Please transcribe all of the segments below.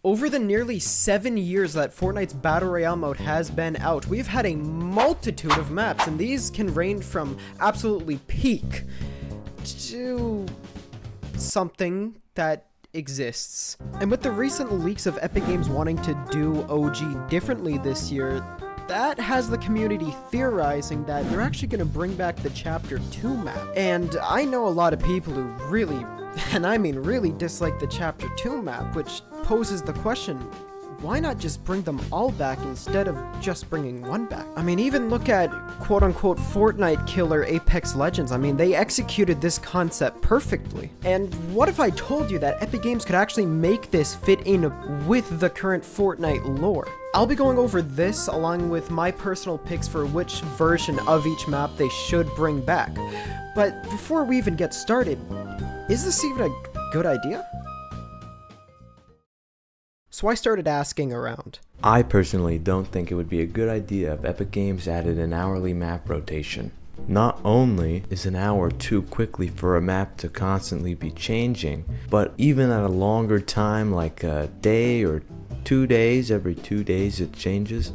Over the nearly 7 years that Fortnite's Battle Royale mode has been out, we've had a multitude of maps, and these can range from absolutely peak to something that exists. And with the recent leaks of Epic Games wanting to do OG differently this year, that has the community theorizing that they're actually going to bring back the Chapter 2 map. And I know a lot of people who really, and I mean really, dislike the Chapter 2 map, which poses the question, why not just bring them all back instead of just bringing one back? I mean, even look at quote-unquote Fortnite killer Apex Legends. I mean, they executed this concept perfectly. And what if I told you that Epic Games could actually make this fit in with the current Fortnite lore? I'll be going over this along with my personal picks for which version of each map they should bring back. But before we even get started, is this even a good idea? So I started asking around. I personally don't think it would be a good idea if Epic Games added an hourly map rotation. Not only is an hour too quickly for a map to constantly be changing, but even at a longer time like a day or 2 days, every 2 days it changes,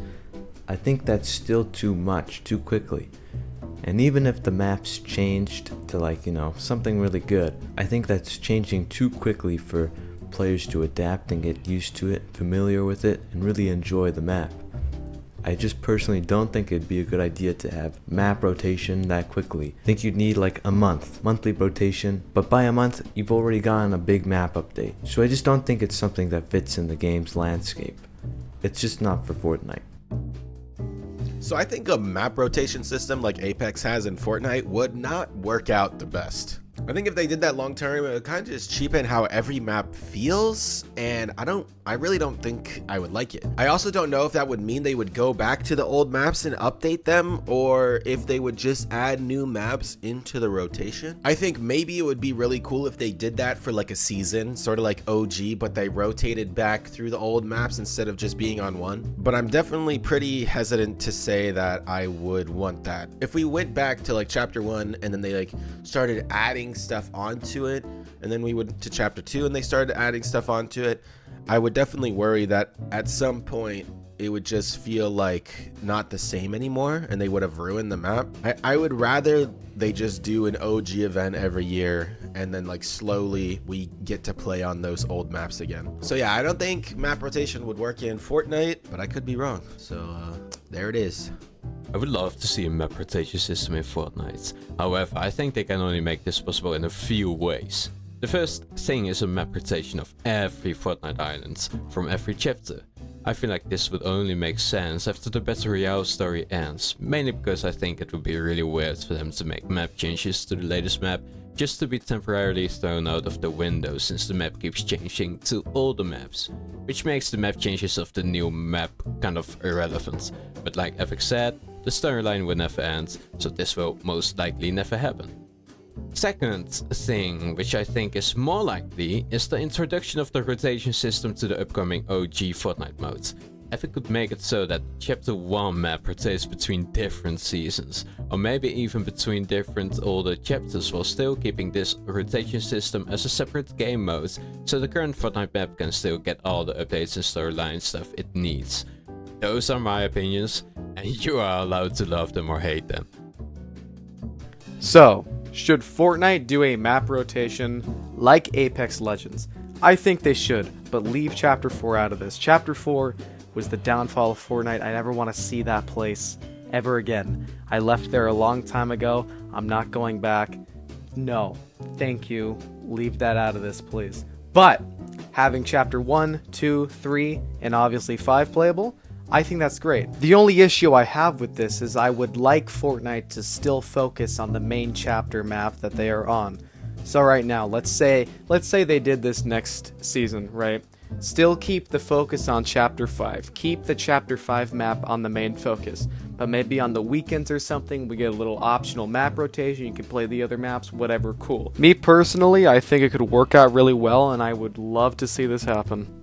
I think that's still too much, too quickly. And even if the map's changed to something really good, I think that's changing too quickly for players to adapt and get used to it, familiar with it, and really enjoy the map. I just personally don't think it'd be a good idea to have map rotation that quickly. I think you'd need like a monthly rotation, but by a month you've already gotten a big map update. So I just don't think it's something that fits in the game's landscape. It's just not for Fortnite. So I think a map rotation system like Apex has in Fortnite would not work out the best. I think if they did that long term, it would kind of just cheapen how every map feels, and I really don't think I would like it. I also don't know if that would mean they would go back to the old maps and update them, or if they would just add new maps into the rotation. I think maybe it would be really cool if they did that for like a season, sort of like OG, but they rotated back through the old maps instead of just being on one. But I'm definitely pretty hesitant to say that I would want that. If we went back to like Chapter 1 and then they started adding stuff onto it, and then we went to Chapter 2 and they started adding stuff onto it, I would definitely worry that at some point it would just feel like not the same anymore and they would have ruined the map. I would rather they just do an OG event every year and then slowly we get to play on those old maps again. So yeah, I don't think map rotation would work in Fortnite, but I could be wrong. So there it is. I would love to see a map rotation system in Fortnite. However, I think they can only make this possible in a few ways. The first thing is a map rotation of every Fortnite island, from every chapter. I feel like this would only make sense after the Battle Royale story ends, mainly because I think it would be really weird for them to make map changes to the latest map just to be temporarily thrown out of the window since the map keeps changing to all the maps, which makes the map changes of the new map kind of irrelevant. But like Epic said, the storyline will never end, so this will most likely never happen. Second thing, which I think is more likely, is the introduction of the rotation system to the upcoming OG Fortnite mode. Epic could make it so that Chapter 1 map rotates between different seasons, or maybe even between different older chapters, while still keeping this rotation system as a separate game mode, so the current Fortnite map can still get all the updates and storyline stuff it needs. Those are my opinions, and you are allowed to love them or hate them. So, should Fortnite do a map rotation like Apex Legends? I think they should, but leave Chapter 4 out of this. Chapter 4 was the downfall of Fortnite. I never want to see that place ever again. I left there a long time ago. I'm not going back. No, thank you. Leave that out of this, please. But having Chapter 1, 2, 3, and obviously 5 playable, I think that's great. The only issue I have with this is I would like Fortnite to still focus on the main chapter map that they are on. So right now, let's say they did this next season, right? Still keep the focus on Chapter 5. Keep the Chapter 5 map on the main focus. But maybe on the weekends or something, we get a little optional map rotation. You can play the other maps, whatever, cool. Me personally, I think it could work out really well, and I would love to see this happen.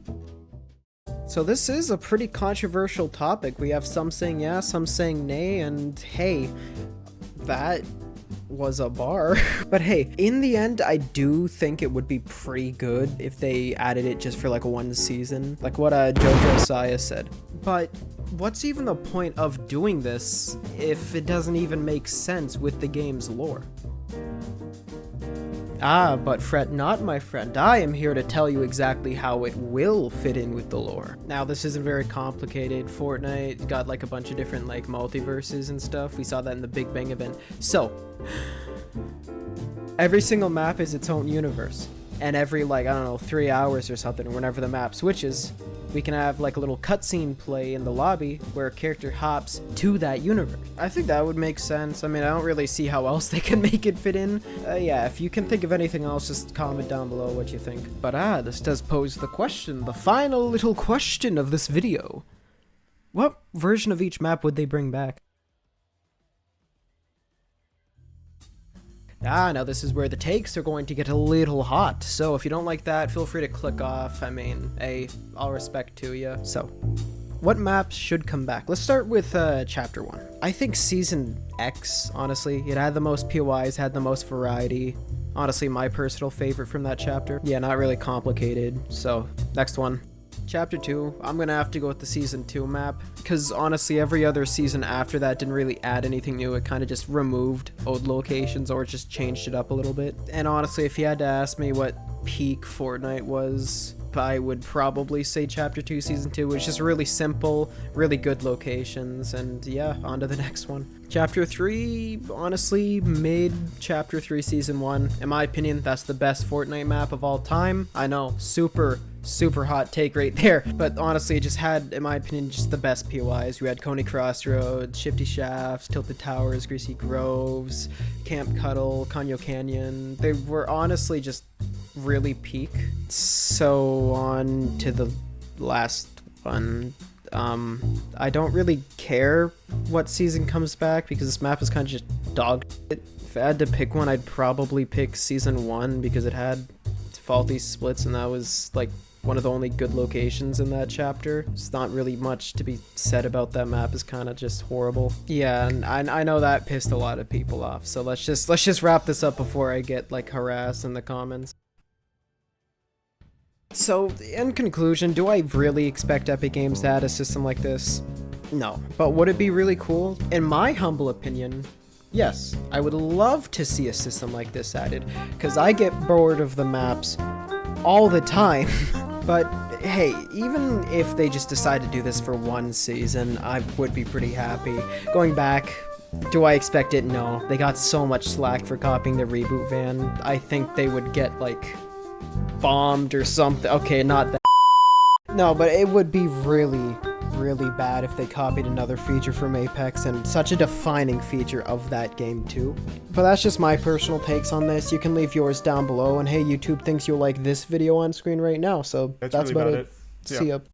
So this is a pretty controversial topic. We have some saying yeah, some saying nay, and hey, that was a bar. But hey, in the end, I do think it would be pretty good if they added it just for like one season, like what Jojo Saya said. But what's even the point of doing this if it doesn't even make sense with the game's lore? Ah, but fret not, my friend. I am here to tell you exactly how it will fit in with the lore. Now, this isn't very complicated. Fortnite got like a bunch of different like multiverses and stuff. We saw that in the Big Bang event. So, every single map is its own universe. And every like, I don't know, 3 hours or something, whenever the map switches, we can have like a little cutscene play in the lobby where a character hops to that universe. I think that would make sense. I mean, I don't really see how else they can make it fit in. Yeah, if you can think of anything else, just comment down below what you think. But this does pose the question, the final little question of this video. What version of each map would they bring back? Now this is where the takes are going to get a little hot, so if you don't like that, feel free to click off. I mean, hey, all respect to you. So, what maps should come back? Let's start with Chapter 1. I think Season X, honestly, it had the most POIs, had the most variety. Honestly, my personal favorite from that chapter. Yeah, not really complicated, so, next one. Chapter 2, I'm gonna have to go with the Season 2 map, because honestly every other season after that didn't really add anything new. It kind of just removed old locations or just changed it up a little bit. And honestly, if you had to ask me what peak Fortnite was, I would probably say Chapter 2 Season 2. It's just really simple, really good locations, and yeah, on to the next one. Chapter 3, honestly, mid Chapter 3 Season 1. In my opinion, that's the best Fortnite map of all time. I know, super hot take right there, but honestly it just had, in my opinion, just the best POIs. We had Coney Crossroads, Shifty Shafts, Tilted Towers, Greasy Groves, Camp Cuddle, Conyo Canyon. They were honestly just really peak. So on to the last one. I don't really care what season comes back because this map is kind of just dog shit. If I had to pick one, I'd probably pick Season 1 because it had faulty splits and that was like one of the only good locations in that chapter. It's not really much to be said about that map. It's kind of just horrible. Yeah, and I know that pissed a lot of people off. So let's just wrap this up before I get like harassed in the comments. So, in conclusion, do I really expect Epic Games to add a system like this? No. But would it be really cool? In my humble opinion, yes. I would love to see a system like this added, because I get bored of the maps all the time. But hey, even if they just decide to do this for one season, I would be pretty happy. Going back, do I expect it? No. They got so much slack for copying the reboot van. I think they would get like bombed or something. Okay, not that. No, but it would be really bad if they copied another feature from Apex, and such a defining feature of that game too. But that's just my personal takes on this. You can leave yours down below, and hey, YouTube thinks you'll like this video on screen right now, so that's about it. See ya.